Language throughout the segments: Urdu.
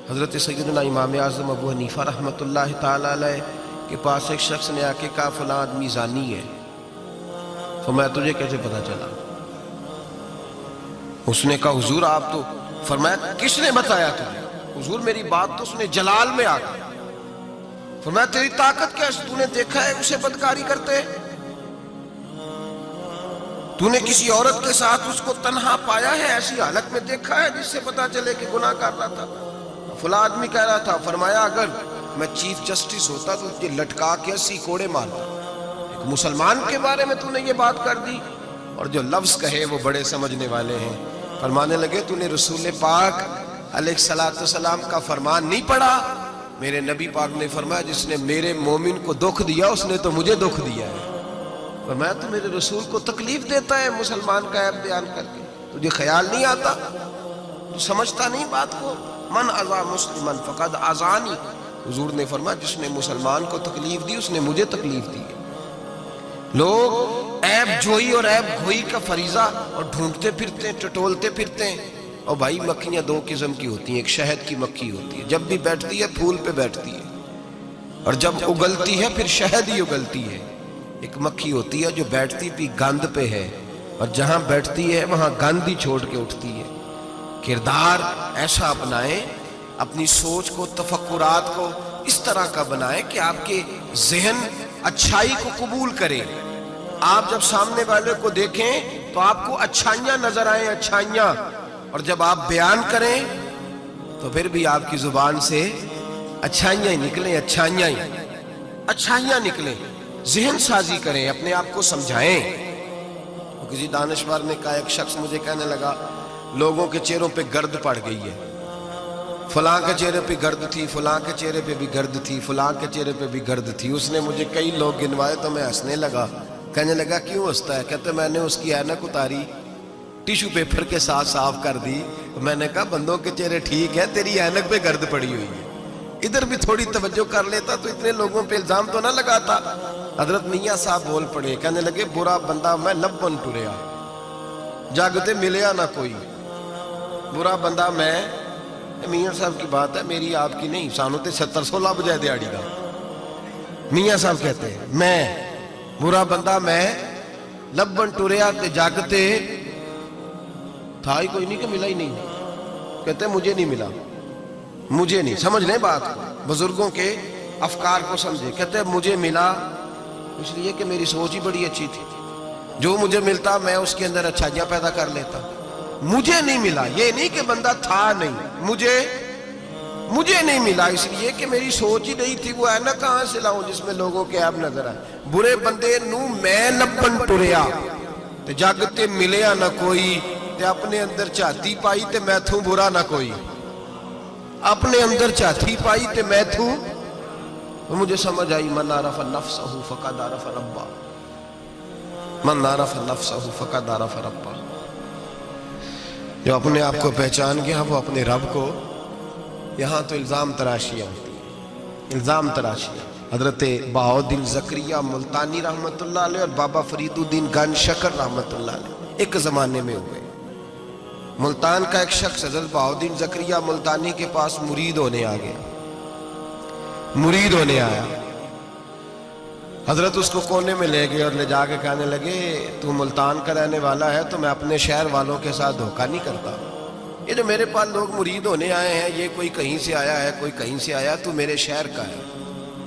حضرت سیدنا امام اعظم ابو حنیفہ رحمۃ اللہ تعالی علیہ کے پاس ایک شخص نے آ کے کہا فلاں آدمی زانی ہے. فرمایا تجھے کیسے پتا چلا؟ اس نے کہا حضور آپ تو. فرمایا کس نے بتایا تجھے؟ حضور میری بات تو اس نے جلال میں آ گئی. فرمایا تیری طاقت کیا ہے؟ تو نے دیکھا ہے اسے بدکاری کرتے؟ تو نے کسی عورت کے ساتھ اس کو تنہا پایا ہے؟ ایسی حالت میں دیکھا ہے جس سے پتا چلے کہ گناہ کر رہا تھا؟ فلاں آدمی کہہ رہا تھا. فرمایا اگر میں چیف جسٹس ہوتا تو تجھے لٹکا کے 80 کوڑے مارتا. ایک مسلمان کے بارے میں تو نے یہ بات کر دی. اور جو لفظ کہے وہ بڑے سمجھنے والے ہیں. فرمانے لگے تو نے رسول پاک علیہ السلام کا فرمان نہیں پڑھا؟ میرے نبی پاک نے فرمایا جس نے میرے مومن کو دکھ دیا اس نے تو مجھے دکھ دیا ہے. فرمایا تو میرے رسول کو تکلیف دیتا ہے مسلمان کا عیب بیان کر کے؟ تجھے خیال نہیں آتا؟ تو سمجھتا نہیں بات کو؟ من اذا مسلمن فقد اذانی. حضور نے فرمایا جس نے مسلمان کو تکلیف دی اس نے مجھے تکلیف دی ہے. لوگ عیب جوئی اور عیب گھوئی کا فریضہ اور ڈھونڈتے پھرتے ہیں، ٹٹولتے پھرتے ہیں. اور بھائی مکھیاں دو قسم کی ہوتی ہیں. ایک شہد کی مکھی ہوتی ہے، جب بھی بیٹھتی ہے پھول پہ بیٹھتی ہے، اور جب اگلتی ہے پھر شہد ہی اگلتی ہے. ایک مکھی ہوتی ہے جو بیٹھتی بھی گند پہ ہے اور جہاں بیٹھتی ہے وہاں گند ہی چھوڑ کے اٹھتی ہے. کردار ایسا اپنائیں، اپنی سوچ کو، تفکرات کو اس طرح کا بنائیں کہ آپ کے ذہن اچھائی کو قبول کرے. آپ جب سامنے والے کو دیکھیں تو آپ کو اچھائیاں نظر آئیں، اچھائیاں. اور جب آپ بیان کریں تو پھر بھی آپ کی زبان سے اچھائیاں ہی نکلیں، اچھائیاں نکلیں. ذہن سازی کریں، اپنے آپ کو سمجھائیں. کسی دانشور نے کہا، ایک شخص مجھے کہنے لگا لوگوں کے چہروں پہ گرد پڑ گئی ہے. فلاں کے چہرے پہ گرد تھی، فلاں کے چہرے پہ بھی گرد تھی، فلاں کے چہرے پہ بھی گرد تھی. اس نے مجھے کئی لوگ گنوائے تو میں ہنسنے لگا. کہنے لگا کیوں ہنستا ہے؟ کہتے میں نے اس کی اینک اتاری، ٹیشو پیپر کے ساتھ صاف کر دی. میں نے کہا بندوں کے چہرے ٹھیک ہے، تیری اینک پہ گرد پڑی ہوئی ہے. ادھر بھی تھوڑی توجہ کر لیتا تو اتنے لوگوں پہ الزام تو نہ لگاتا. حضرت میاں صاحب بول پڑے، کہنے لگے برا بندہ میں لبن ٹریا، جاگتے ملیا نہ کوئی. برا بندہ میں، میاں صاحب کی بات ہے میری آپ کی نہیں. سانو تے 70-16 بجائے دیاڑی دا. میاں صاحب کہتے ہیں میں برا بندہ میں لبن ٹریا تے جاگتے تھا ہی کوئی نہیں کہ ملا ہی نہیں. کہتے مجھے نہیں ملا، مجھے نہیں. سمجھ لیں بات، بزرگوں کے افکار کو سمجھے. کہتے مجھے ملا اس لیے کہ میری سوچ ہی بڑی اچھی تھی، جو مجھے ملتا میں اس کے اندر اچھائیاں پیدا کر لیتا. مجھے نہیں ملا یہ نہیں کہ بندہ تھا نہیں، مجھے نہیں ملا اس لیے کہ میری سوچ ہی نہیں تھی. وہ ہے نا کہاں سے لاؤں جس میں لوگوں کے عیب نظر آئے. برے بندے نو میں لبن ٹریا تے جاگتے ملیا نہ کوئی، تے اپنے اندر چاہتی پائی تے میں تھوں برا نہ کوئی. اپنے اندر چاہتی پائی تے میں تھوں. مجھے سمجھ آئی من عرف نفسہ فقد عرف ربہ، من عرف نفسہ فقد عرف ربہ. جو اپنے آپ کو پہچان گیا وہ اپنے رب کو. یہاں تو الزام تراشیاں ہوتی ہیں، الزام تراشیاں. حضرت بہاؤالدین زکریا ملتانی رحمت اللہ علیہ اور بابا فرید الدین گنج شکر رحمت اللہ علیہ ایک زمانے میں ہوئے. ملتان کا ایک شخص حضرت بہاؤالدین زکریا ملتانی کے پاس مرید ہونے آ گیا. مرید ہونے آیا، حضرت اس کو کونے میں لے گئے اور لے جا کے کہنے لگے تو ملتان کا رہنے والا ہے تو میں اپنے شہر والوں کے ساتھ دھوکہ نہیں کرتا. یہ جو میرے پاس لوگ مرید ہونے آئے ہیں یہ کوئی کہیں سے آیا ہے، کوئی کہیں سے آیا. تو میرے شہر کا ہے،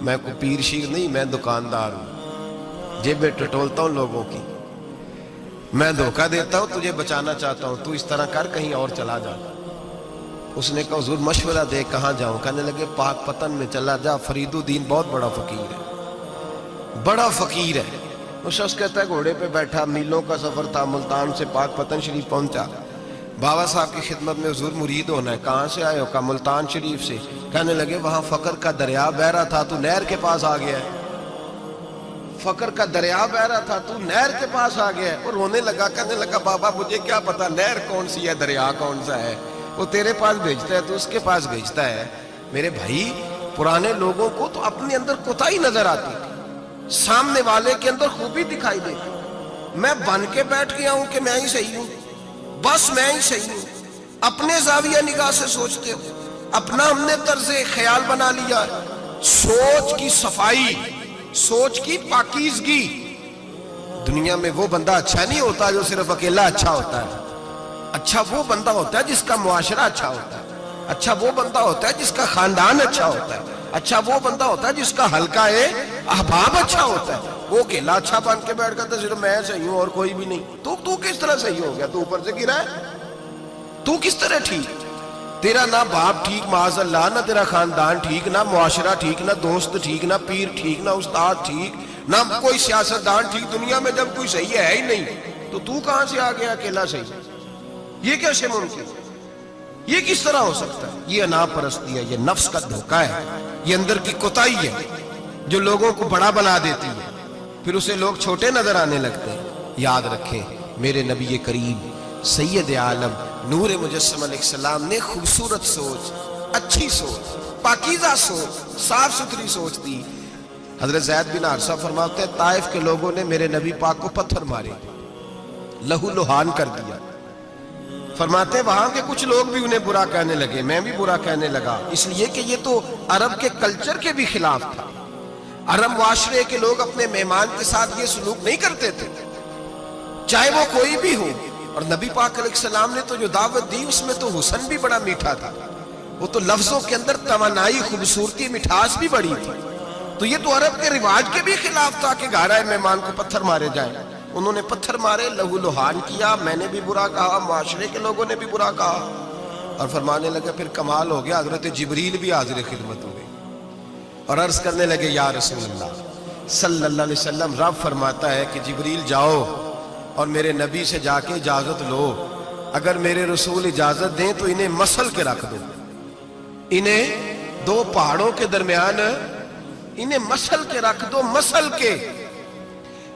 میں کوئی پیر شیر نہیں، میں دکاندار ہوں، جیبیں ٹٹولتا ہوں لوگوں کی. میں دھوکہ دیتا ہوں، تجھے بچانا چاہتا ہوں، تو اس طرح کر کہیں اور چلا جا. اس نے کہا حضور مشورہ دے کہاں جاؤں؟ کہنے لگے پاک پتن میں چلا جا، فرید الدین بہت بڑا فقیر ہے، بڑا فقیر ہے. وہ شخص کہتا ہے گھوڑے پہ بیٹھا، میلوں کا سفر تھا، ملتان سے پاک پتن شریف پہنچا. بابا صاحب کی خدمت میں حضور مرید ہونا ہے. کہاں سے آئے ہو؟ کہا ملتان شریف سے. کہنے لگے وہاں فقر کا دریا بہ رہا تھا، تو نہر کے پاس آ گیا ہے. فقر کا دریا بہ رہا تھا، تو نہر کے پاس آ گیا ہے. اور رونے لگا، کہنے لگا بابا مجھے کیا پتا نہر کون سی ہے، دریا کون سا ہے. وہ تیرے پاس بھیجتا ہے تو اس کے پاس بھیجتا ہے. میرے بھائی پرانے لوگوں کو تو اپنے اندر کوتاہی نظر آتی تھی، سامنے والے کے اندر خوبی دکھائی دیتی. میں بن کے بیٹھ گیا ہوں کہ میں ہی صحیح ہوں، بس میں ہی صحیح ہوں. اپنے زاویہ نگاہ سے سوچتے ہو. اپنا ہم نے طرز خیال بنا لیا، سوچ کی صفائی، سوچ کی پاکیزگی۔ دنیا میں وہ بندہ اچھا نہیں ہوتا جو صرف اکیلا اچھا ہوتا ہے، اچھا وہ بندہ ہوتا ہے جس کا معاشرہ اچھا ہوتا ہے، اچھا وہ بندہ ہوتا ہے جس کا خاندان اچھا ہوتا ہے، اچھا وہ بندہ ہوتا ہے جس کا حلقہ احباب اچھا ہوتا ہے۔ وہ اکیلا اچھا بن کے بیٹھ کرتا صرف میں صحیح ہوں اور کوئی بھی نہیں۔ تو کس طرح صحیح ہو گیا؟ تو اوپر سے گرا ہے، تو کس طرح ٹھیک؟ تیرا نہ باپ ٹھیک معاذ اللہ، نہ تیرا خاندان ٹھیک، نہ معاشرہ ٹھیک، نہ دوست ٹھیک، نہ پیر ٹھیک، نہ استاد ٹھیک، نہ کوئی سیاستدان ٹھیک۔ دنیا میں جب کوئی صحیح ہے ہی نہیں تو کہاں سے آ گیا اکیلا صحیح؟ یہ کیسے ممکن؟ یہ کس طرح ہو سکتا ہے؟ یہ انا پرستی ہے، یہ نفس کا دھوکہ ہے، یہ اندر کی کوتاہی ہے جو لوگوں کو بڑا بنا دیتی ہے، پھر اسے لوگ چھوٹے نظر آنے لگتے ہیں۔ یاد رکھیں میرے نبی کریم سید عالم نور مجسم علیہ السلام نے خوبصورت سوچ، اچھی سوچ، پاکیزہ سوچ، صاف ستھری سوچ دی۔ حضرت زید بن حارثہ فرماتے ہیں طائف کے لوگوں نے میرے نبی پاک کو پتھر مارے، لہو لہان کر دیا۔ فرماتے ہیں وہاں کے کچھ لوگ بھی انہیں برا کہنے لگے، میں بھی برا کہنے لگا، اس لیے کہ یہ تو عرب کے کلچر کے بھی خلاف تھا۔ عرب معاشرے کے لوگ اپنے مہمان کے ساتھ یہ سلوک نہیں کرتے تھے، چاہے وہ کوئی بھی ہو۔ اور نبی پاک علیہ السلام نے تو جو دعوت دی اس میں تو حسن بھی بڑا میٹھا تھا، وہ تو لفظوں کے اندر توانائی، خوبصورتی، مٹھاس بھی بڑی تھی۔ تو یہ تو عرب کے رواج کے بھی خلاف تھا کہ گھر آئے مہمان کو پتھر مارے جائیں۔ انہوں نے پتھر مارے، لہو لہان کیا، میں نے بھی برا کہا، معاشرے کے لوگوں نے بھی برا کہا، اور فرمانے لگے پھر کمال ہو گیا، حضرت جبریل بھی حاضر خدمت ہوئے اور عرض کرنے لگے یا رسول اللہ صلی اللہ علیہ وسلم، رب فرماتا ہے کہ جبریل جاؤ اور میرے نبی سے جا کے اجازت لو، اگر میرے رسول اجازت دیں تو انہیں مسل کے رکھ دو، انہیں دو پہاڑوں کے درمیان انہیں مسل کے رکھ دو، مسل کے۔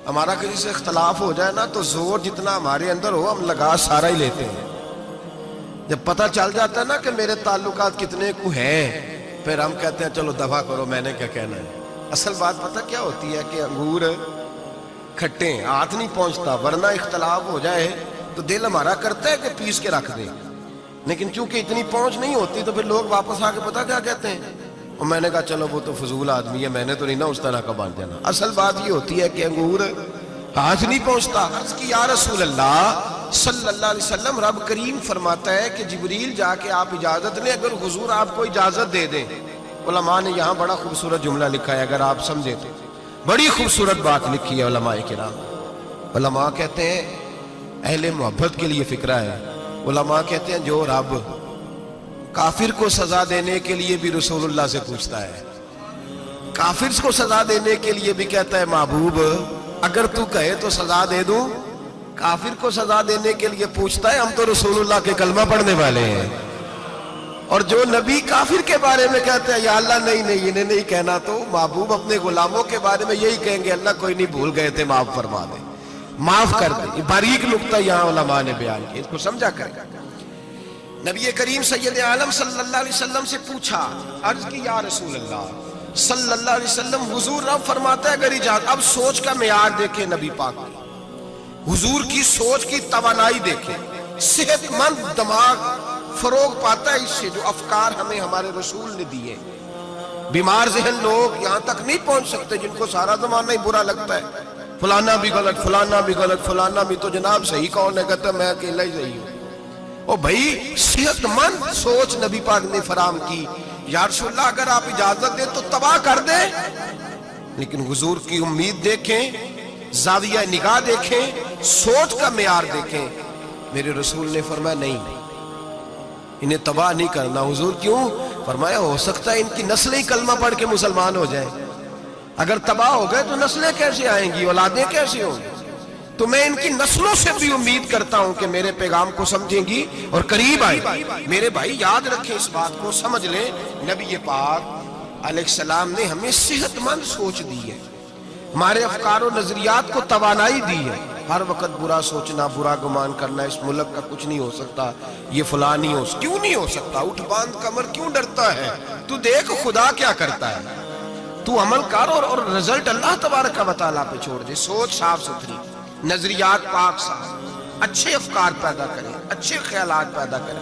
ہمارا کسی سے اختلاف ہو جائے نا تو زور جتنا ہمارے اندر ہو ہم لگا سارا ہی لیتے ہیں۔ جب پتہ چل جاتا ہے نا کہ میرے تعلقات کتنے کو ہیں، پھر ہم کہتے ہیں چلو دفع کرو، میں نے کیا کہنا ہے۔ اصل بات پتہ کیا ہوتی ہے کہ انگور کھٹے ہاتھ نہیں پہنچتا، ورنہ اختلاف ہو جائے تو دل ہمارا کرتا ہے کہ پیس کے رکھ دیں، لیکن چونکہ اتنی پہنچ نہیں ہوتی تو پھر لوگ واپس آ کے پتہ کیا کہتے ہیں، اور میں نے کہا چلو وہ تو فضول آدمی ہے، میں نے تو نہیں نا اس طرح کا باندھ دینا۔ اصل بات یہ ہوتی ہے کہ انگور ہاتھ نہیں پہنچتا۔ عرض کی یا رسول اللہ صلی اللہ علیہ وسلم، رب کریم فرماتا ہے کہ جبریل جا کے آپ اجازت لیں، اگر حضور آپ کو اجازت دے دیں۔ علماء نے یہاں بڑا خوبصورت جملہ لکھا ہے، اگر آپ سمجھے تو بڑی خوبصورت بات لکھی ہے علماء کرام۔ علماء کہتے ہیں اہل محبت کے لیے فکرہ ہے، علماء کہتے ہیں جو رب کافر کو سزا دینے کے لیے بھی رسول اللہ سے پوچھتا ہے، کافر کو سزا دینے کے لیے بھی کہتا ہے محبوب اگر تو کہے تو سزا دے دوں، کافر کو سزا دینے کے لیے پوچھتا ہے۔ ہم تو رسول اللہ کے کلمہ پڑھنے والے ہیں، اور جو نبی کافر کے بارے میں کہتے ہیں یا اللہ نہیں انہیں نہیں کہنا، تو محبوب اپنے غلاموں کے بارے میں یہی کہیں گے اللہ کوئی نہیں، بھول گئے تھے، معاف فرما دے، معاف کر دے۔ یہ باریک نکتہ یہاں علماء نے بیان کیا، اس کو سمجھا کریں۔ نبی کریم سید عالم صلی اللہ علیہ وسلم سے پوچھا، عرض کی یا رسول اللہ صلی اللہ علیہ وسلم، حضور رب فرماتا ہے اگر اجازت۔ اب سوچ کا معیار دیکھیں نبی پاک، حضور کی سوچ کی توانائی دیکھیں، صحت مند دماغ فروغ پاتا ہے اس سے، جو افکار ہمیں ہمارے رسول نے دیے۔ بیمار ذہن لوگ یہاں تک نہیں پہنچ سکتے جن کو سارا زمانہ ہی برا لگتا ہے، فلانا بھی غلط، فلانا بھی غلط، فلانا بھی، تو جناب صحیح کون ہے؟ کہتا ہے میں اکیلا ہی صحیح ہوں۔ او بھائی صحت مند سوچ نبی پاک نے فراہم کی، یا رسول اللہ اگر آپ اجازت دیں تو تباہ کر دیں، لیکن حضور کی امید دیکھیں، زاویہ نگاہ دیکھیں، سوچ کا معیار دیکھیں۔ میرے رسول نے فرمایا نہیں، انہیں تباہ نہیں کرنا۔ حضور کیوں؟ فرمایا ہو سکتا ہے ان کی نسلیں ہی کلمہ پڑھ کے مسلمان ہو جائیں، اگر تباہ ہو گئے تو نسلیں کیسے آئیں گی، اولادیں کیسے ہوں گی؟ تو میں ان کی نسلوں سے بھی امید کرتا ہوں کہ میرے پیغام کو سمجھیں گی اور قریب آئیں۔ میرے بھائی یاد رکھیں اس بات کو، سمجھ لیں نبی پاک علیہ السلام نے ہمیں صحت مند سوچ دی ہے، ہمارے افکار و نظریات کو توانائی دی ہے۔ ہر وقت برا سوچنا، برا گمان کرنا، اس ملک کا کچھ نہیں ہو سکتا، یہ فلاں نہیں ہو سکتا، کیوں نہیں ہو سکتا؟ اٹھ باندھ کمر کیوں ڈرتا ہے؟ تو دیکھ خدا کیا کرتا ہے، تو عمل کر اور رزلٹ اللہ تبارک و تعالیٰ پہ چھوڑ دے۔ سوچ صاف ستھری، نظریات پاک صاف، اچھے افکار پیدا کریں، اچھے خیالات پیدا کریں۔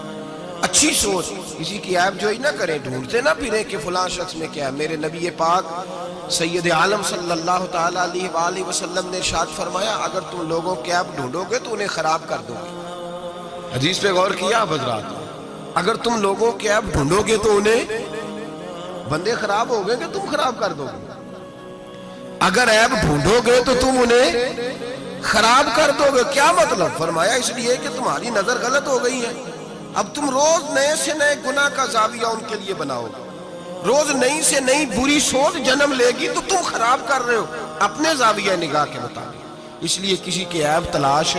اچھی سوچ، کسی کی عیب جوئی نہ کریں، ڈھونڈتے نہ پھریں کہ فلاں شخص میں کیا ہے۔ میرے نبی پاک سید عالم صلی اللہ تعالیٰ علیہ وآلہ وسلم نے ارشاد فرمایا اگر تم لوگوں کی عیب ڈھونڈو گے تو انہیں خراب کر دو گے۔ حدیث پہ غور کیا آپ حضرات؟ اگر تم لوگوں کی عیب ڈھونڈو گے تو انہیں، بندے خراب ہو گئے کہ تم خراب کر دو گے؟ اگر عیب ڈھونڈو گے تو تم انہیں خراب کر دو گے۔ کیا مطلب؟ فرمایا اس لیے کہ تمہاری نظر غلط ہو گئی ہے، اب تم روز نئے سے نئے گناہ کا زاویہ ان کے لیے بناؤ گے، روز نئی سے نئی بری سوچ جنم لے گی تو تم خراب کر رہے ہو اپنے زاویہ نگاہ کے مطابق۔ اس لیے کسی کے عیب تلاش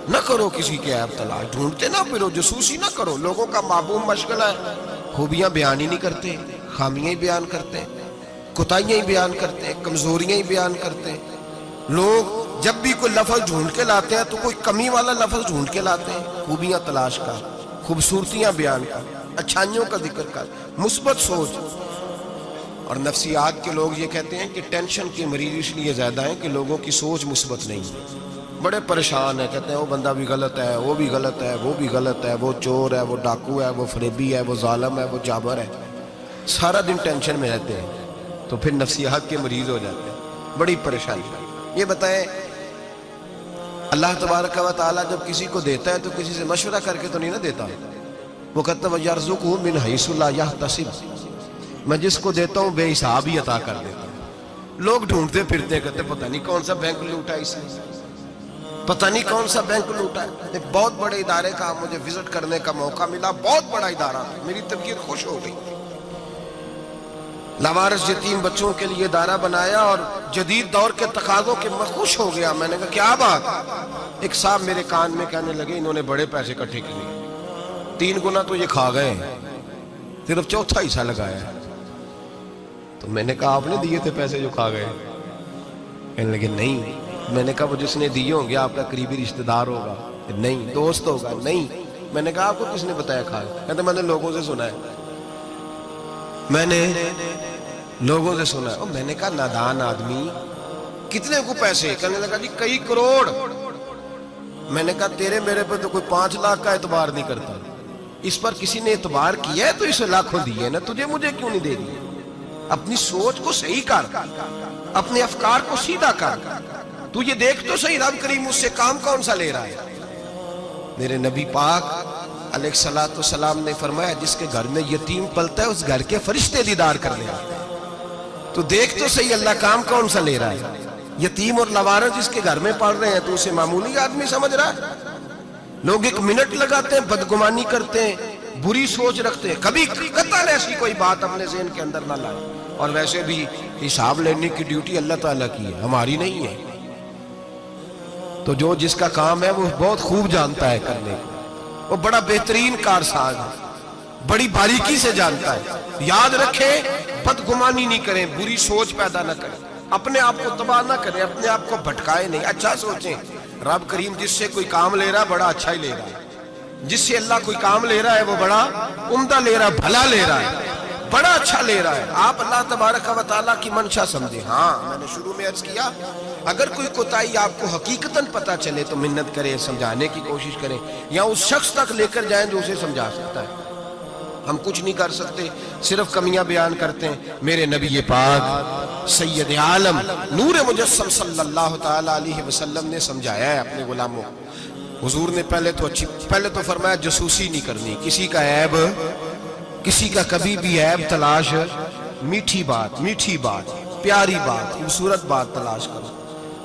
نہ کرو، کسی کے عیب تلاش ڈھونڈتے نہ پھرو، جاسوسی نہ کرو۔ لوگوں کا معمول مشغلہ ہے، خوبیاں بیان ہی نہیں کرتے، خامیاں ہی بیان کرتے ہیں، کوتاہیاں ہی بیان کرتے ہیں، کمزوریاں ہی بیان کرتے ہیں۔ لوگ جب بھی کوئی لفظ ڈھونڈ کے لاتے ہیں تو کوئی کمی والا لفظ ڈھونڈ کے لاتے ہیں، خوبیاں تلاش کر، خوبصورتیاں بیان کر، اچھائیوں کا ذکر کر، مثبت سوچ۔ اور نفسیات کے لوگ یہ کہتے ہیں کہ ٹینشن کے مریض اس لیے زیادہ ہیں کہ لوگوں کی سوچ مثبت نہیں ہے، بڑے پریشان ہیں، کہتے ہیں وہ بندہ بھی غلط ہے، وہ بھی غلط ہے، وہ بھی غلط ہے، وہ چور ہے، وہ ڈاکو ہے، وہ فریبی ہے، وہ ظالم ہے، وہ جابر ہے، سارا دن ٹینشن میں رہتے ہیں تو پھر نفسیات کے مریض ہو جاتے ہیں، بڑی پریشانی ہے۔ یہ بتائیں اللہ تبارک و تعالیٰ جب کسی کو دیتا ہے تو کسی سے مشورہ کر کے تو نہیں نہ دیتا، وہ کہتا ہے وَيَرْزُقُهُ مِنْ حَيْثُ لَا يَحْتَسِبُ، میں جس کو دیتا ہوں بے حساب ہی عطا کر دیتا ہوں۔ لوگ ڈھونڈتے پھرتے ہیں، کہتے ہیں پتہ نہیں کون سا بینک لوٹا ہے اس نے، پتہ نہیں کون سا بینک لوٹا ہے۔ ایک بہت بڑے ادارے کا مجھے وزٹ کرنے کا موقع ملا، بہت بڑا ادارہ، میری طبیعت خوش ہو گئی۔ لاوارث یتیم بچوں کے لیے ادارہ بنایا اور جدید دور کے تقاضوں کے میں خوش ہو گیا۔ میں نے کہا کیا بات؟ ایک صاحب میرے کان میں کہنے لگے انہوں نے بڑے پیسے اکٹھے کیے، 3 گنا تو یہ کھا گئے، صرف چوتھا حصہ لگایا ہے۔ تو میں نے کہا آپ نے دیے تھے پیسے جو کھا گئے؟ کہنے لگے نہیں۔ میں نے کہا وہ جس نے دیے ہوں گے آپ کا قریبی رشتہ دار ہوگا؟ نہیں۔ دوست ہوگا؟ نہیں۔ میں نے کہا آپ کو کس نے بتایا کھا گئے؟ کہتے میں نے لوگوں سے سنا ہے، میں نے لوگوں سے سنا ہے۔ میں نے کہا نادان آدمی، کتنے کو پیسے؟ کہنے لگا جی کئی کروڑ۔ میں نے کہا تیرے میرے پہ تو کوئی 5 لاکھ کا اعتبار نہیں کرتا، اس پر کسی نے اعتبار کیا ہے تو اسے لاکھوں دیے نا، تجھے مجھے کیوں نہیں دے دیے؟ اپنی سوچ کو صحیح کر، اپنے افکار کو سیدھا کر، تو یہ دیکھ تو صحیح رب کریم اس سے کام کون سا لے رہا ہے۔ میرے نبی پاک علیہ الصلوۃ والسلام نے فرمایا جس کے گھر میں یتیم پلتا ہے اس گھر کے فرشتے دیدار کرنے آتے ہیں۔ تو دیکھ تو صحیح اللہ کام کون سا لے رہا ہے۔ یتیم اور لاوارث جس کے گھر میں پڑھ رہے ہیں تو اسے معمولی آدمی سمجھ رہا ہے۔ لوگ 1 منٹ لگاتے ہیں، بدگمانی کرتے ہیں، بری سوچ رکھتے ہیں، کبھی قطعاً ایسی کوئی بات اپنے ذہن کے اندر نہ لائے۔ اور ویسے بھی حساب لینے کی ڈیوٹی اللہ تعالیٰ کی ہے، ہماری نہیں ہے۔ تو جو جس کا کام ہے وہ بہت خوب جانتا ہے کرنے کو، وہ بڑا بہترین کارساز ہے، بڑی باریکی سے جانتا ہے۔ یاد رکھیں بدگمانی نہیں کریں، بری سوچ پیدا نہ کریں، اپنے آپ کو تباہ نہ کریں، اپنے آپ کو بھٹکائے نہیں، اچھا سوچیں۔ رب کریم جس سے کوئی کام لے رہا ہے بڑا اچھا ہی لے رہا ہے، جس سے اللہ کوئی کام لے رہا ہے وہ بڑا عمدہ لے رہا ہے، بھلا لے رہا ہے، بڑا اچھا لے رہا ہے۔ آپ اللہ تبارک و تعالیٰ کی منشا سمجھیں۔ ہاں میں نے شروع میں عرض کیا اگر کوئی کوتاہی آپ کو حقیقتاً پتہ چلے تو منت کریں، سمجھانے کی کوشش کریں، یا اس شخص تک لے کر جائیں جو اسے سمجھا سکتا ہے۔ ہم کچھ نہیں کر سکتے، صرف کمیاں بیان کرتے ہیں۔ میرے نبی پاک سید عالم نور مجسم صلی اللہ تعالیٰ علیہ وسلم نے سمجھایا ہے اپنے غلاموں کو۔ حضور نے پہلے تو فرمایا جاسوسی نہیں کرنی، کسی کا عیب، کسی کا کبھی بھی عیب تلاش، میٹھی بات، پیاری بات، خوبصورت بات تلاش کرو۔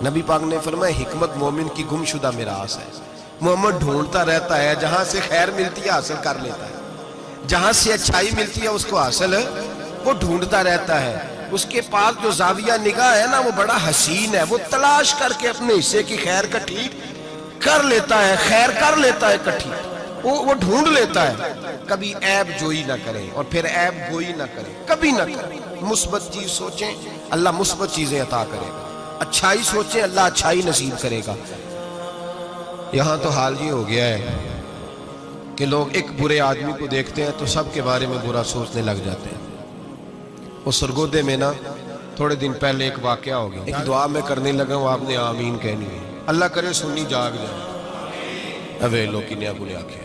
نبی پاک نے فرمایا حکمت مومن کی گمشدہ میراث ہے۔ محمد ڈھونڈتا رہتا ہے، جہاں سے خیر ملتی ہے حاصل کر لیتا ہے، جہاں سے اچھائی ملتی ہے اس کو حاصل وہ ڈھونڈتا رہتا ہے۔ اس کے پاس جو زاویہ نگاہ ہے نا وہ بڑا حسین ہے، وہ تلاش کر کے اپنے حصے کی خیر کٹھی کر لیتا ہے، خیر کر لیتا ہے کٹھی، وہ ڈھونڈ لیتا ہے۔ کبھی عیب جوئی نہ کریں اور پھر عیب گوئی نہ کریں، کبھی نہ کریں۔ مثبت چیز سوچیں اللہ مثبت چیزیں عطا کرے گا، اچھائی سوچیں اللہ اچھائی نصیب کرے گا۔ یہاں تو حال یہ ہو گیا ہے کہ لوگ ایک برے آدمی کو دیکھتے ہیں تو سب کے بارے میں برا سوچنے لگ جاتے ہیں۔ وہ سرگودے میں نا تھوڑے دن پہلے ایک واقعہ ہو گیا، ایک دعا میں کرنے لگا ہوں، آپ نے آمین کہنی ہے، اللہ کرے سنی جاگ جائے اوے لوکی نیا بلے آکھے۔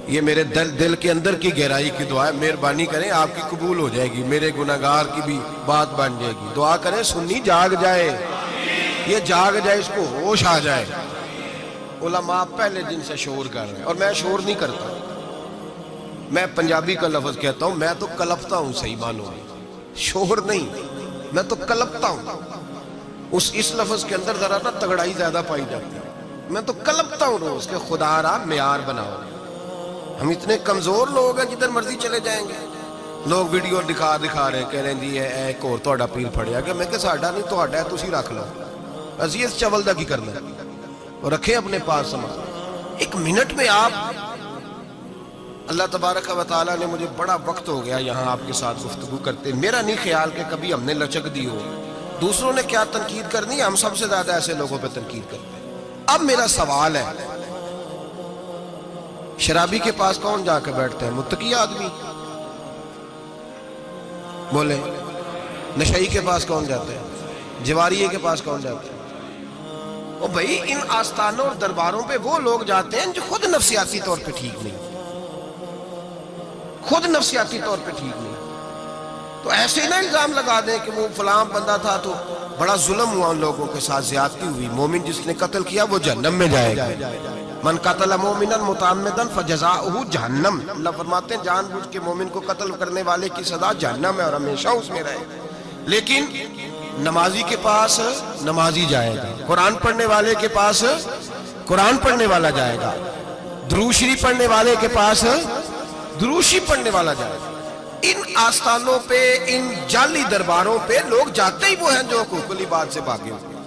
یہ میرے دل کے اندر کی گہرائی کی دعا ہے، مہربانی کریں آپ کی قبول ہو جائے گی، میرے گناہگار کی بھی بات بن جائے گی۔ دعا کریں سنی جاگ جائے، یہ جاگ جائے، اس کو ہوش آ جائے۔ علماء پہلے دن سے شور کر رہے ہیں، اور میں شور نہیں کرتا، میں پنجابی کا لفظ کہتا ہوں، میں تو کلپتا ہوں، صحیح مانو، شور نہیں، میں تو کلپتا ہوں۔ اس لفظ کے اندر ذرا نا تگڑائی زیادہ پائی جاتی ہے، میں تو کلپتا ہوں روز کہ خدا را معیار بناؤ۔ ہم اتنے کمزور لوگ ہیں، جدھر مرضی چلے جائیں گے، لوگ ویڈیو دکھا رہے کہہ رہے ہیں جی ایک اور تہاڈا پیر پھڑیا گیا، میں کہ ساڈا نہیں تہاڈا ہے، تسی رکھ لو، اسی اس چول دا کی کرنا ہے، اور رکھیں اپنے پاس سامان۔ ایک منٹ میں آپ، اللہ تبارک و تعالیٰ نے مجھے بڑا وقت ہو گیا یہاں آپ کے ساتھ گفتگو کرتے، میرا نہیں خیال کہ کبھی ہم نے لچک دی ہو، دوسروں نے کیا تنقید کرنی، ہم سب سے زیادہ ایسے لوگوں پہ تنقید کرتے ہیں۔ اب میرا سوال ہے، شرابی کے پاس کون جا کے بیٹھتے ہیں؟ متقی آدمی بولے۔ نشئی کے پاس کون جاتے ہیں؟ جواریے کے پاس کون جاتے ہیں؟ اور بھائی ان آستانوں اور درباروں پہ وہ لوگ جاتے ہیں جو خود نفسیاتی طور پہ ٹھیک نہیں، خود نفسیاتی طور پہ ٹھیک نہیں، تو ایسے نہ الزام لگا دیں کہ وہ فلاں بندہ تھا تو بڑا ظلم ہوا، ان لوگوں کے ساتھ زیادتی ہوئی، مومن جس نے قتل کیا وہ جہنم میں جائے گا، من قتل مومنا متعمدا فجزاؤہ جہنم، اللہ فرماتے ہیں جان بوجھ کے مومن کو قتل کرنے والے کی سزا جہنم ہے اور ہمیشہ اس میں رہے گا۔ لیکن نمازی کے پاس نمازی جائے گا، قرآن پڑھنے والے کے پاس قرآن پڑھنے والا جائے گا، درود شریف پڑھنے والے کے پاس درود شریف پڑھنے والا جائے گا۔ ان آستانوں پہ، ان جعلی درباروں پہ لوگ جاتے ہی وہ ہیں جو حقوق العباد سے بھاگے ہوئے،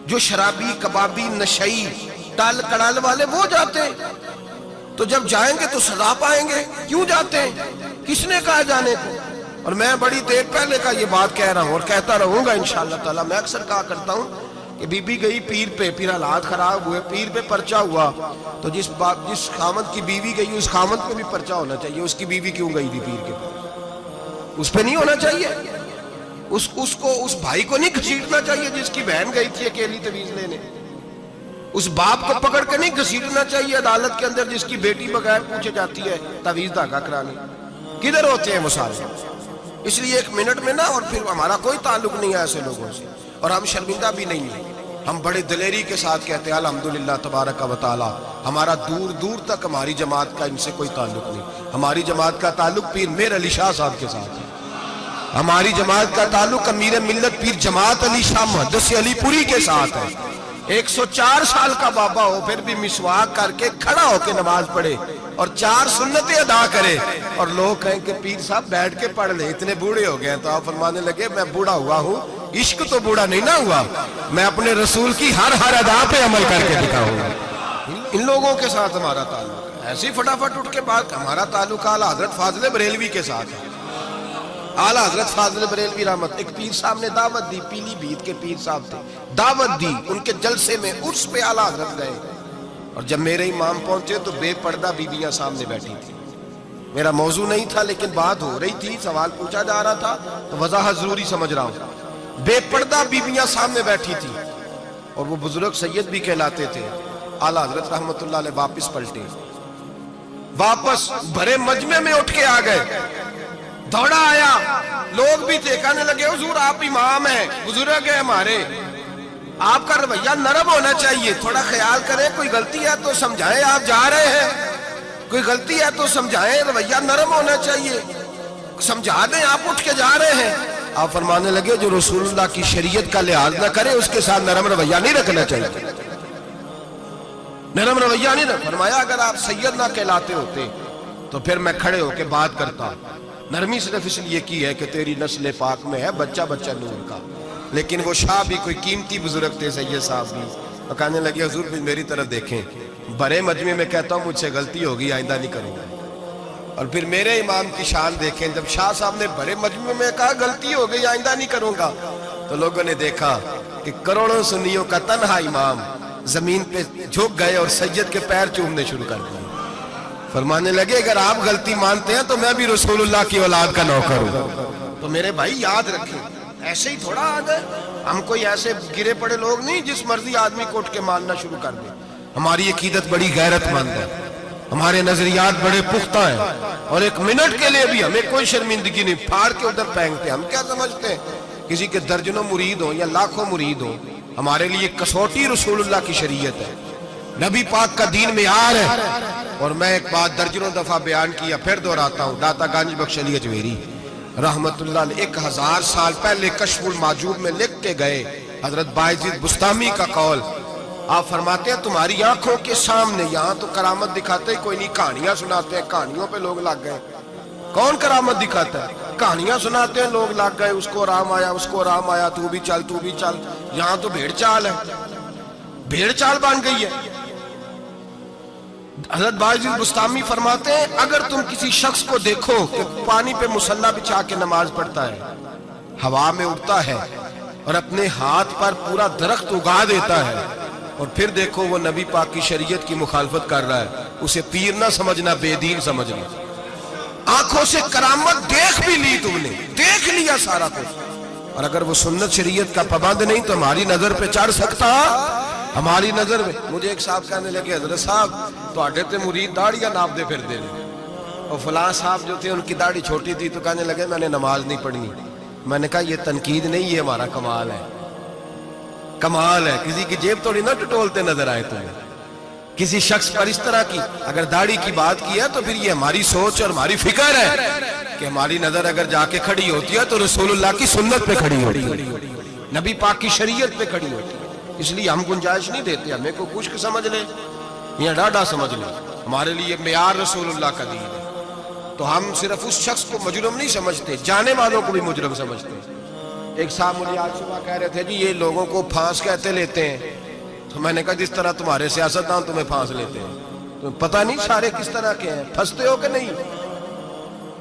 جو شرابی، کبابی، نشئی، ٹال کڑال والے وہ جاتے ہیں، تو جب جائیں گے تو سزا پائیں گے۔ کیوں جاتے ہیں؟ کس نے کہا جانے کو؟ اور میں بڑی دیر پہلے کا یہ بات کہہ رہا ہوں اور کہتا رہوں گا انشاءاللہ تعالی۔ میں اکثر کہا کرتا ہوں کہ بی بی گئی پیر پہ، پھر حالات خراب ہوئے، پیر پہ پرچہ ہوا، تو جس خامد کی بیوی گئی اس خامد پہ بھی پرچہ ہونا چاہیے۔ اس کی بیوی کیوں گئی تھی پیر کے پاس؟ اس پہ نہیں ہونا چاہیے، اس بھائی کو نہیں گھسیٹنا چاہیے جس کی بہن گئی تھی اکیلی تعویذ لینے، اس باپ کو پکڑ کے نہیں گھسیٹنا چاہیے عدالت کے اندر جس کی بیٹی بغیر پوچھے جاتی ہے تعویذ دھاگا کرانے۔ کدھر ہوتے ہیں مسالے؟ اس لیے ایک منٹ میں نا، اور پھر ہمارا کوئی تعلق نہیں ہے ایسے لوگوں سے، اور ہم شرمندہ بھی نہیں ہیں، ہم بڑے دلیری کے ساتھ کہتے ہیں الحمدللہ تبارک و تعالی، ہمارا دور دور تک ہماری جماعت کا ان سے کوئی تعلق نہیں۔ ہماری جماعت کا تعلق پیر میر علی شاہ صاحب کے ساتھ ہے، ہماری جماعت کا تعلق امیر ملت پیر جماعت علی شاہ محدث علی پوری کے ساتھ ہے۔ 104 سال کا بابا ہو پھر بھی مسواک کر کے کھڑا ہو کے نماز پڑھے اور 4 سنتیں ادا کرے، اور لوگ کہیں کہ پیر صاحب بیٹھ کے پڑھ لیں، اتنے بوڑھے ہو گئے ہیں۔ تو آپ فرمانے لگے میں بوڑھا ہوا ہوں، عشق تو بوڑھا نہیں نہ ہوا، میں اپنے رسول کی ہر ادا پہ عمل کر کے دکھاؤں گا۔ ان لوگوں کے ساتھ ہمارا تعلق ہے، ایسی فٹافٹ اٹھ کے بات، ہمارا تعلق اعلیٰ حضرت فاضل بریلوی کے ساتھ ہے۔ اعلیٰ حضرت فاضل بریلوی رحمت، ایک پیر صاحب نے دعوت دی، پیلی بھیت کے پیر صاحب تھے، دعوت دی، ان کے جلسے میں عرس پہ اعلیٰ حضرت گئے، اور جب میرے امام پہنچے تو بے پردہ بیویاں سامنے بیٹھی تھی۔ میرا موضوع نہیں تھا لیکن بات ہو رہی تھی، سوال پوچھا جا رہا تھا تو وضاحت ضروری سمجھ رہا ہوں۔ بے پردہ بیویاں سامنے بیٹھی تھی، اور وہ بزرگ سید بھی کہلاتے تھے۔ اعلیٰ حضرت رحمت اللہ علیہ واپس پلٹے، واپس بھرے مجمع میں اٹھ کے آ گئے، دوڑا آیا، لوگ بھی تھے، کہنے لگے حضور آپ امام ہیں، بزرگ ہیں ہمارے، آپ کا رویہ نرم ہونا چاہیے، تھوڑا خیال کریں، کوئی غلطی ہے تو سمجھائیں، آپ جا رہے ہیں، کوئی غلطی ہے تو سمجھائیں، رویہ نرم ہونا چاہیے، سمجھا دیں، آپ اٹھ کے جا رہے ہیں۔ آپ فرمانے لگے جو رسول اللہ کی شریعت کا لحاظ نہ کرے اس کے ساتھ نرم رویہ نہیں رکھنا چاہیے، نرم رویہ نہیں رکھنا۔ فرمایا اگر آپ سید نہ کہلاتے ہوتے تو پھر میں کھڑے ہو کے بات کرتا، نرمی صرف اس لیے کی ہے کہ تیری نسل پاک میں ہے بچہ بچہ نور کا۔ لیکن وہ شاہ بھی کوئی قیمتی بزرگ تھے، سید صاحب بھی، اور کہنے لگے حضور بھی میری طرف دیکھیں، بڑے مجمع میں کہتا ہوں مجھ سے غلطی ہوگی، آئندہ نہیں کروں گا۔ اور پھر میرے امام کی شان دیکھیں، جب شاہ صاحب نے بڑے مجمع میں کہا غلطی ہو گئی، آئندہ نہیں کروں گا، تو لوگوں نے دیکھا کہ کروڑوں سنیوں کا تنہا امام زمین پہ جھک گئے اور سید کے پیر چومنے شروع کر دیے۔ فرمانے لگے اگر آپ غلطی مانتے ہیں تو میں بھی رسول اللہ کی اولاد کا نوکر ہوں۔ تو میرے بھائی یاد رکھیں، ایسے ہی تھوڑا آ گئے ہم، کوئی ایسے گرے پڑے لوگ نہیں جس مرضی آدمی کو اٹھ کے ماننا شروع کر دے۔ ہماری عقیدت بڑی غیرت مند ہے، ہمارے نظریات بڑے پختہ ہیں اور ایک منٹ کے لیے بھی ہمیں کوئی شرمندگی نہیں، پھاڑ کے ادھر پھینکتے. ہم کیا سمجھتے ہیں کسی کے درجنوں مرید ہوں یا لاکھوں مرید ہوں، ہمارے لیے کسوٹی رسول اللہ کی شریعت ہے، نبی پاک کا دین معیار ہے. اور میں ایک بات درجنوں دفعہ بیان کیا، پھر دہراتا ہوں. داتا گنج بخش علی اجمیری رحمت اللہ علیہ 1000 سال پہلے کشف المعجوب میں لکھ کے گئے حضرت باعزید بستامی کا قول. آپ فرماتے ہیں تمہاری آنکھوں کے سامنے، یہاں تو کرامت دکھاتے ہی کوئی نہیں، کہانیاں سناتے ہیں، کہانیوں پہ لوگ لگ گئے. کون کرامت دکھاتا ہے؟ کہانیاں سناتے ہیں لوگ لگ گئے، اس کو آرام آیا، اس کو آرام آیا، تو بھی چل تو بھی چل. یہاں تو بھیڑ چال ہے، بھیڑ چال بن گئی ہے. حضرت باعزید بستامی فرماتے ہیں اگر تم کسی شخص کو دیکھو کہ پانی پہ مصلی بچھا کے نماز پڑھتا ہے، ہوا میں اڑتا ہے اور اپنے ہاتھ پر پورا درخت اگا دیتا ہے، اور پھر دیکھو وہ نبی پاک کی شریعت کی مخالفت کر رہا ہے، اسے پیر نہ سمجھنا، بے دین سمجھنا. آنکھوں سے کرامت دیکھ بھی لی، تم نے دیکھ لیا سارا کچھ، اور اگر وہ سنت شریعت کا پابند نہیں تو ہماری نظر پہ چڑھ سکتا؟ ہماری نظر میں. مجھے ایک صاحب کہنے لگے حضرت صاحب تواڈے تے مرید داڑیاں ناپ دے پھر دے، اور فلاں صاحب جو تھے ان کی داڑھی چھوٹی تھی تو کہنے لگے میں نے نماز نہیں پڑھنی. میں نے کہا یہ تنقید نہیں، یہ ہمارا کمال ہے. کمال ہے، کسی کی جیب توڑی نہ ٹٹولتے نظر آئے تمہیں. کسی شخص پر اس طرح کی اگر داڑھی کی بات کی ہے تو پھر یہ ہماری سوچ اور ہماری فکر ہے کہ ہماری نظر اگر جا کے کھڑی ہوتی ہے تو رسول اللہ کی سنت پہ کھڑی ہوتی ہے، نبی پاک کی شریعت پہ کھڑی ہوتی ہے. اس لیے ہم گنجائش نہیں دیتے، ہمیں کو خشک سمجھ لے یا ڈاڈا سمجھ لے، ہمارے لیے معیار رسول اللہ کا دین ہے. تو ہم صرف اس شخص کو مجرم نہیں سمجھتے، جانے والوں کو بھی مجرم سمجھتے. ایک صاحب مجھے آج صبح کہہ رہے تھے جی یہ لوگوں کو پھانس کہتے لیتے ہیں. تو میں نے کہا جس طرح تمہارے سیاستدان تمہیں پھانس لیتے ہیں، تو پتہ نہیں سارے کس طرح کے ہیں. پھنستے ہو کہ نہیں؟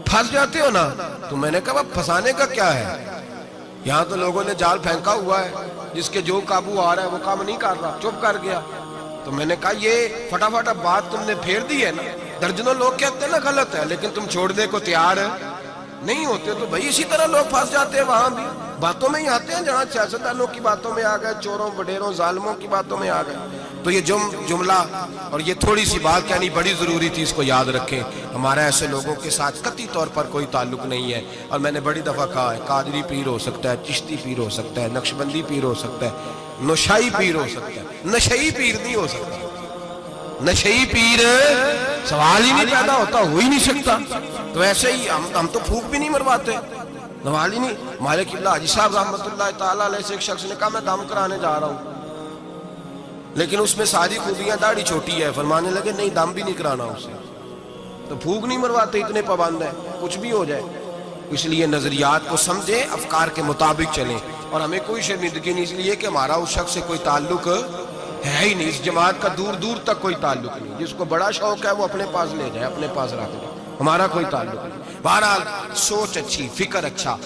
پھنس جاتے ہو نا. تو میں نے کہا پھنسانے کا کیا ہے؟ یہاں تو لوگوں نے جال پھینکا ہوا ہے، جس کے جو قابو آ رہا ہے وہ کام نہیں کر رہا، چپ کر گیا. تو میں نے کہا یہ فٹافٹ بات تم نے پھیر دی ہے نا. درجنوں لوگ کہتے ہیں نا غلط ہے، لیکن تم چھوڑنے کو تیار نہیں ہوتے. تو بھائی اسی طرح لوگ پھنس جاتے ہیں، وہاں بھی باتوں میں ہی آتے ہیں، جہاں سیاستدانوں کی باتوں میں آ گئے، چوروں وڈیروں ظالموں کی باتوں میں آ گئے. تو یہ جملہ اور یہ تھوڑی سی بات کہنی بڑی ضروری تھی، اس کو یاد رکھیں. ہمارا ایسے لوگوں کے ساتھ قطعی طور پر کوئی تعلق نہیں ہے. اور میں نے بڑی دفعہ کہا ہے قادری پیر ہو سکتا ہے، چشتی پیر ہو سکتا ہے، نقشبندی پیر ہو سکتا ہے، نوشائی پیر ہو سکتا ہے، نشئی پیر نہیں ہو سکتا. نشئی پیر سوال ہی نہیں پیدا ہوتا، ہو ہی نہیں سکتا. تو ایسے ہی ہم تو پھونک بھی نہیں مرواتے، نوال ہی نہیں. مالک قبلہ حاجی صاحب رحمۃ اللہ تعالیٰ علیہ سے ایک شخص نے کہا میں دم کرانے جا رہا ہوں، لیکن اس میں ساری خوبیاں، داڑھی چھوٹی ہے. فرمانے لگے نہیں دم بھی نہیں کرانا اسے. تو پھونک نہیں مرواتے، اتنے پابند ہیں، کچھ بھی ہو جائے. اس لیے نظریات کو سمجھیں، افکار کے مطابق چلیں. اور ہمیں کوئی شرمندگی نہیں، اس لیے کہ ہمارا اس شخص سے کوئی تعلق ہے ہی نہیں. اس جماعت کا دور دور تک کوئی تعلق نہیں. جس کو بڑا شوق ہے وہ اپنے پاس لے جائے، اپنے پاس رکھ لے، ہمارا کوئی تعلق نہیں. بہرحال سوچ اچھی، فکر اچھا.